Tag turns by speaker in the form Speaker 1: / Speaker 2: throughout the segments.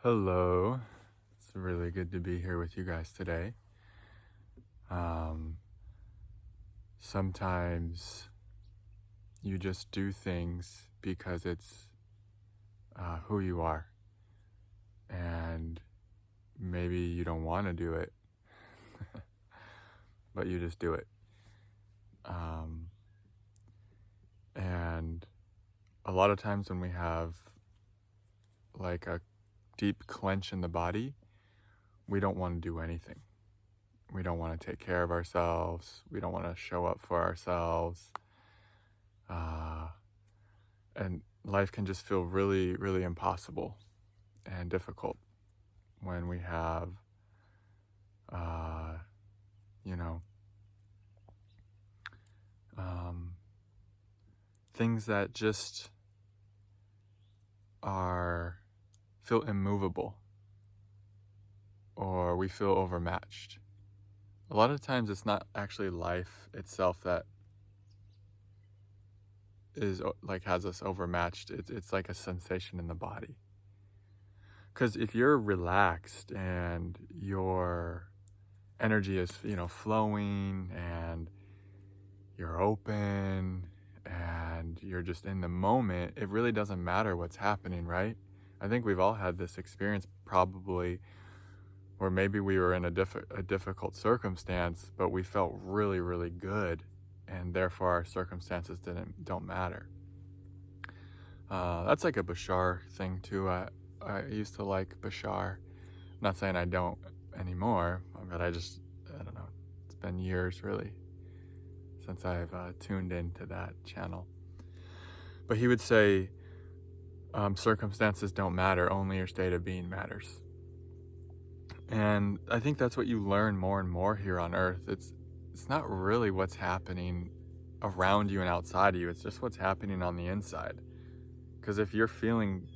Speaker 1: Hello. It's really good to be here with you guys today. Sometimes you just do things because it's who you are, and maybe you don't want to do it, but you just do it. And a lot of times when we have like a deep clench in the body, we don't want to do anything. We don't want to take care of ourselves. We don't want to show up for ourselves. And life can just feel really, really impossible and difficult when we have, things that just feel immovable, or we feel overmatched. A lot of times it's not actually life itself that is like has us overmatched. It's like a sensation in the body. Because if you're relaxed and your energy is, flowing, and you're open and you're just in the moment, it really doesn't matter what's happening, right? I think we've all had this experience probably, where maybe we were in a difficult circumstance, but we felt really, really good, and therefore our circumstances don't matter. That's like a Bashar thing too. I used to like Bashar. I'm not saying I don't anymore, but I don't know. It's been years really since I've tuned into that channel. But he would say, circumstances don't matter, only your state of being matters. And I think that's what you learn more and more here on Earth. It's not really what's happening around you and outside of you. It's just what's happening on the inside. Because if you're feeling,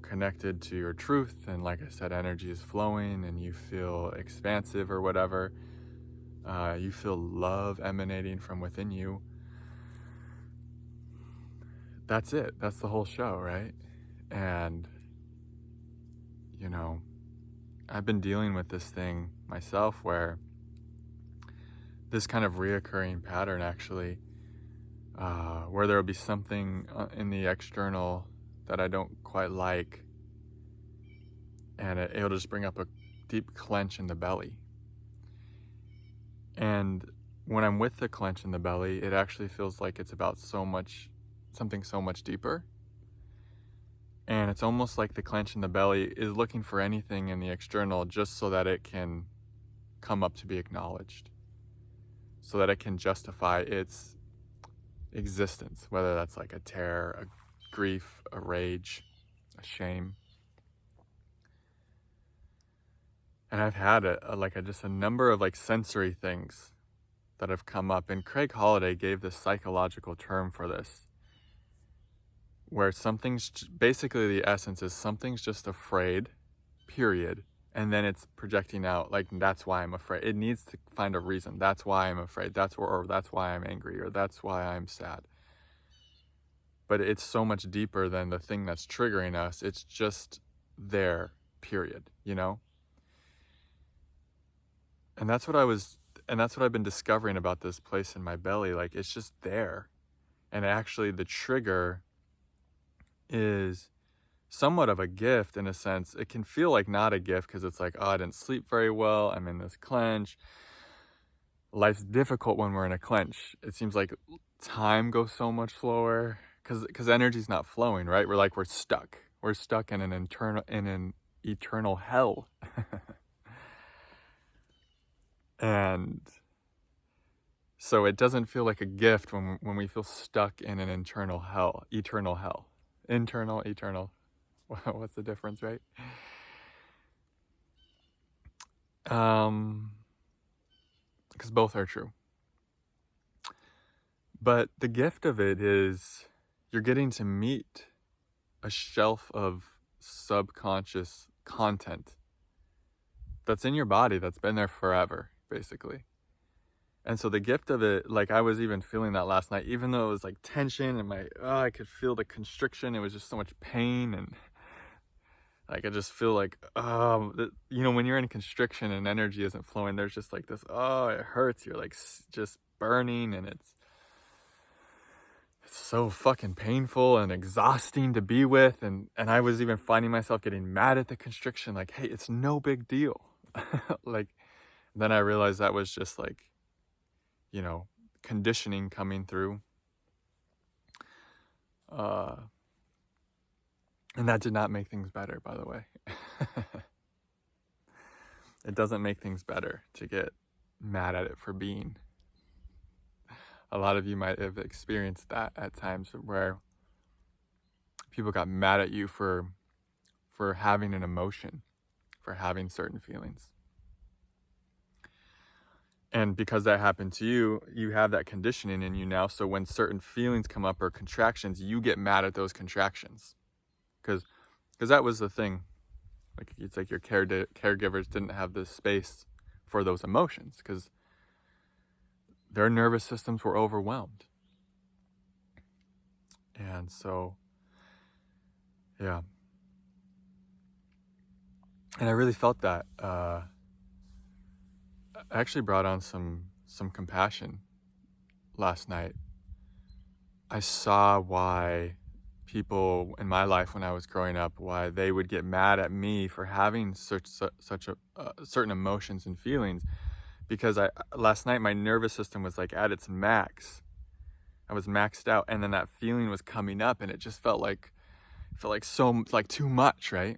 Speaker 1: connected to your truth, and like I said, energy is flowing, and you feel expansive or whatever, you feel love emanating from within you, that's it. That's the whole show, right? And, I've been dealing with this thing myself, where this kind of reoccurring pattern actually, where there will be something in the external that I don't quite like, and it'll just bring up a deep clench in the belly. And when I'm with the clench in the belly, it actually feels like it's about something so much deeper. And it's almost like the clench in the belly is looking for anything in the external just so that it can come up to be acknowledged, so that it can justify its existence, whether that's like a terror, a grief, a rage, a shame. And I've had just a number of like sensory things that have come up. And Craig Holliday gave this psychological term for this, where basically the essence is something's just afraid, period. And then it's projecting out, like, that's why I'm afraid. It needs to find a reason. That's why I'm afraid. Or that's why I'm angry, or that's why I'm sad. But it's so much deeper than the thing that's triggering us. It's just there, period, And that's what I've been discovering about this place in my belly. Like, it's just there. And actually the trigger is somewhat of a gift in a sense. It can feel like not a gift, because it's like, oh, I didn't sleep very well, I'm in this clench. Life's difficult when we're in a clench. It seems like time goes so much slower, because energy's not flowing, right? We're stuck in an eternal hell. And so it doesn't feel like a gift when we feel stuck in an eternal hell. Internal, eternal. What's the difference, right? Because both are true. But the gift of it is you're getting to meet a shelf of subconscious content that's in your body, that's been there forever, basically. And so the gift of it, like, I was even feeling that last night, even though it was like tension and I could feel the constriction. It was just so much pain, and Like I just feel like, when you're in constriction and energy isn't flowing, there's just like this, oh, it hurts. You're like just burning, and it's so fucking painful and exhausting to be with. And I was even finding myself getting mad at the constriction. Like, hey, it's no big deal. Like, then I realized that was just like, conditioning coming through. And that did not make things better, by the way. It doesn't make things better to get mad at it for being. A lot of you might have experienced that at times where people got mad at you for having an emotion, for having certain feelings. And because that happened to you, you have that conditioning in you now. So when certain feelings come up or contractions, you get mad at those contractions. Because that was the thing. Like, it's like your caregivers didn't have the space for those emotions because their nervous systems were overwhelmed. And so, yeah. And I really felt that. I actually brought on some compassion last night. I saw why people in my life when I was growing up, why they would get mad at me for having such certain emotions and feelings, because last night my nervous system was like at its max. I was maxed out, and then that feeling was coming up, and it just felt like too much, right?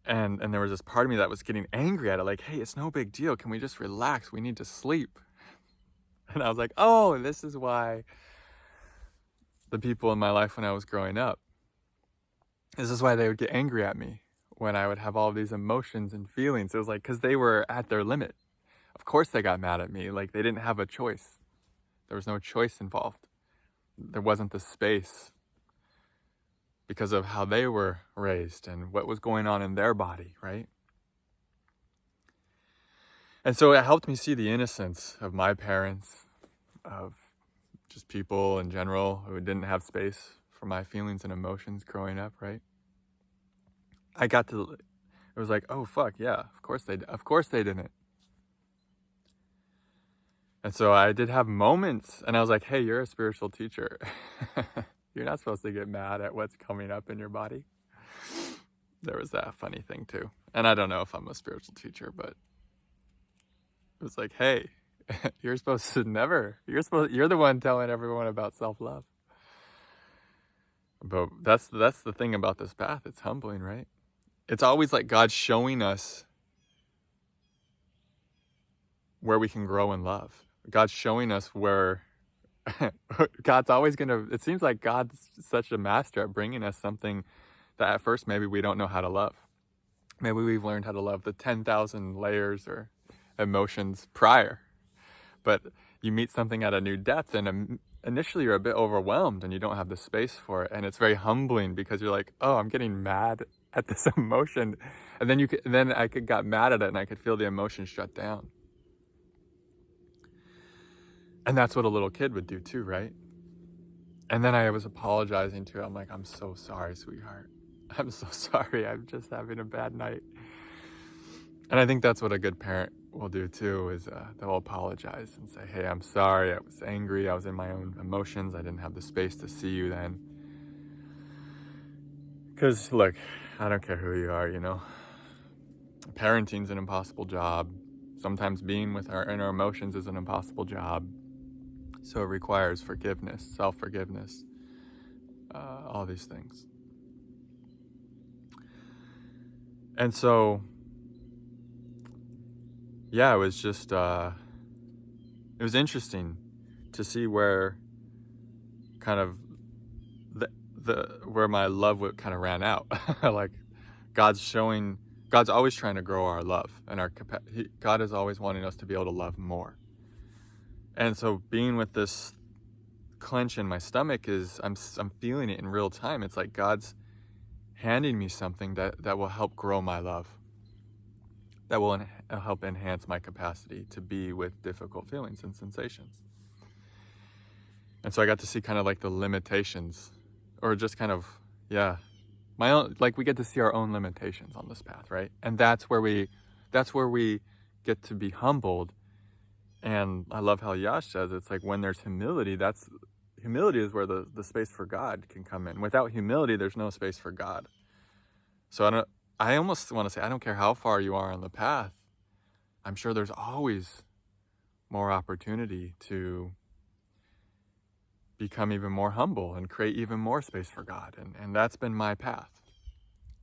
Speaker 1: And there was this part of me that was getting angry at it, like, hey, it's no big deal. Can we just relax? We need to sleep. And I was like, oh, this is why the people in my life when I was growing up, this is why they would get angry at me when I would have all these emotions and feelings. It was like, because they were at their limit. Of course they got mad at me. Like, they didn't have a choice. There was no choice involved. There wasn't the space because of how they were raised and what was going on in their body, right? And so it helped me see the innocence of my parents, of just people in general who didn't have space for my feelings and emotions growing up, right? It was like, oh fuck, yeah, of course they didn't. And so I did have moments, and I was like, hey, you're a spiritual teacher. You're not supposed to get mad at what's coming up in your body. There was that funny thing too. And I don't know if I'm a spiritual teacher, but it was like, hey, you're the one telling everyone about self-love. But that's the thing about this path. It's humbling, right? It's always like God showing us where we can grow in love. God's showing us where it seems like God's such a master at bringing us something that at first maybe we don't know how to love. Maybe we've learned how to love the 10,000 layers or emotions prior. But you meet something at a new depth, and initially you're a bit overwhelmed and you don't have the space for it. And it's very humbling because you're like, oh, I'm getting mad at this emotion. And then I got mad at it and I could feel the emotion shut down. And that's what a little kid would do too, right? And then I was apologizing to her. I'm like, I'm so sorry, sweetheart. I'm so sorry. I'm just having a bad night. And I think that's what a good parent will do too, is they'll apologize and say, hey, I'm sorry. I was angry. I was in my own emotions. I didn't have the space to see you then. Because look, I don't care who you are, Parenting's an impossible job. Sometimes being with our inner emotions is an impossible job. So it requires forgiveness, self-forgiveness, all these things. And so, yeah, it was just, it was interesting to see where kind of where my love kind of ran out. Like God's always trying to grow our love and God is always wanting us to be able to love more. And so being with this clench in my stomach I'm feeling it in real time. It's like God's handing me something that will help grow my love, that will help enhance my capacity to be with difficult feelings and sensations. And so I got to see kind of like the limitations, or just kind of, my own, like we get to see our own limitations on this path, right? And that's where we get to be humbled. And I love how Yash says it's like when there's humility, humility is where the space for God can come in. Without humility, there's no space for God. So I almost want to say, I don't care how far you are on the path, I'm sure there's always more opportunity to become even more humble and create even more space for God. And that's been my path,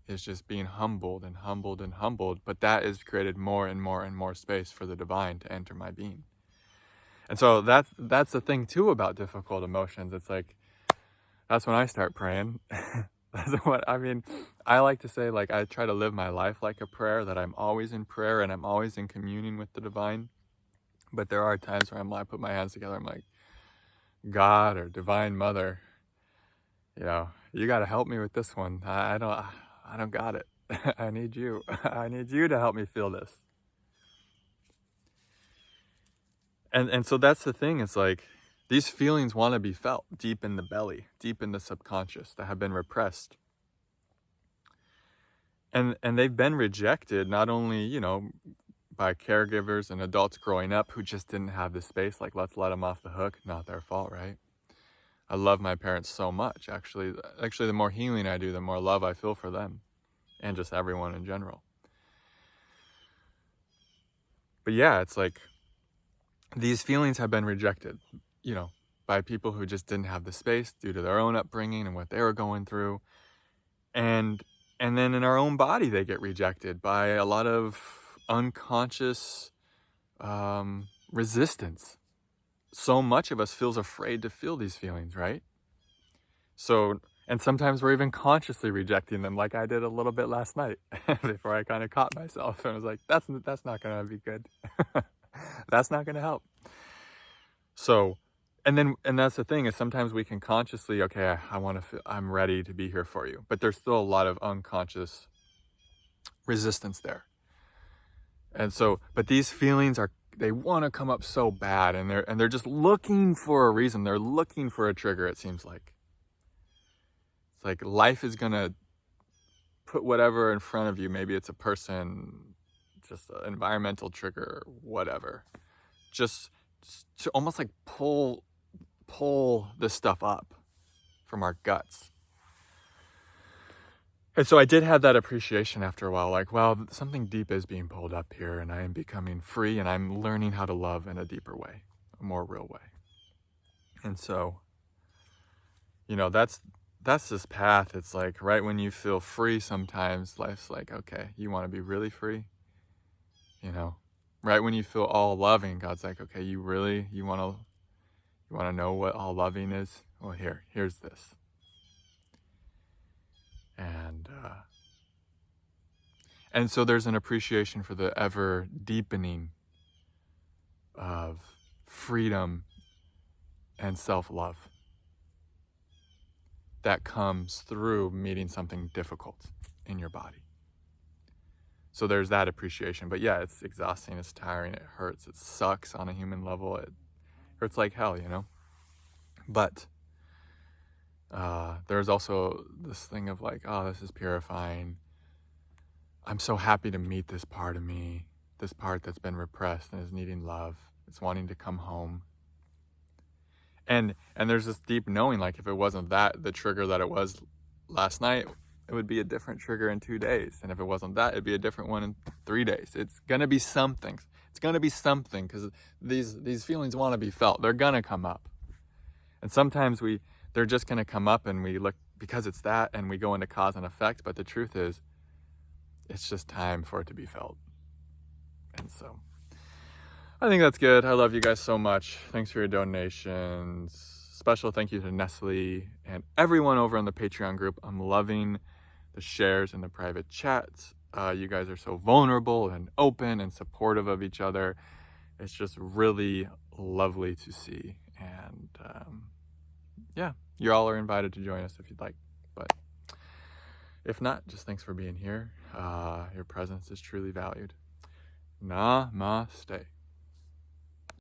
Speaker 1: is just being humbled and humbled and humbled. But that has created more and more and more space for the divine to enter my being. And so that's the thing too about difficult emotions. It's like, that's when I start praying. That's what I mean. I like to say, like, I try to live my life like a prayer, that I'm always in prayer and I'm always in communion with the divine. But there are times where I put my hands together, I'm like, God or Divine Mother, you got to help me with this one. I don't got it. I need you. I need you to help me feel this. And so that's the thing. It's like these feelings want to be felt deep in the belly, deep in the subconscious, that have been repressed. And they've been rejected, not only, by caregivers and adults growing up who just didn't have the space, like, let's let them off the hook. Not their fault, right? I love my parents so much. Actually, the more healing I do, the more love I feel for them and just everyone in general. But yeah, it's like these feelings have been rejected, by people who just didn't have the space due to their own upbringing and what they were going through. And then in our own body, they get rejected by a lot of unconscious resistance. So much of us feels afraid to feel these feelings, right? So, and sometimes we're even consciously rejecting them, like I did a little bit last night before I kind of caught myself and was like, that's not going to be good. That's not going to help. So, and that's the thing, is sometimes we can consciously, okay, I want to feel, I'm ready to be here for you. But there's still a lot of unconscious resistance there. And so, but these feelings they want to come up so bad, and they're just looking for a reason. They're looking for a trigger, it seems like. It's like life is going to put whatever in front of you. Maybe it's a person, just an environmental trigger, whatever. Just to almost like pull this stuff up from our guts. And so I did have that appreciation after a while, like, wow, something deep is being pulled up here, and I am becoming free, and I'm learning how to love in a deeper way, a more real way. And so, that's this path. It's like right when you feel free, sometimes life's like, okay, you want to be really free? Right when you feel all loving, God's like, okay, you want to know what all loving is? Well, here's this. And so there's an appreciation for the ever deepening of freedom and self-love that comes through meeting something difficult in your body. So there's that appreciation. But yeah, it's exhausting, it's tiring, it hurts, it sucks on a human level, it hurts like hell, But there's also this thing of like, oh, this is purifying. I'm so happy to meet this part of me, this part that's been repressed and is needing love. It's wanting to come home. And there's this deep knowing, like, if it wasn't the trigger that it was last night, it would be a different trigger in 2 days. And if it wasn't that, it'd be a different one in 3 days. It's going to be something. It's going to be something, because these feelings want to be felt. They're going to come up. And sometimes they're just going to come up, and we look, because it's that, and we go into cause and effect. But the truth is, it's just time for it to be felt. And so I think that's good. I love you guys so much. Thanks for your donations. Special thank you to Nestle and everyone over in the Patreon group. I'm loving the shares in the private chats. You guys are so vulnerable and open and supportive of each other. It's just really lovely to see. And yeah, you all are invited to join us if you'd like. But if not, just thanks for being here. Your presence is truly valued. Namaste.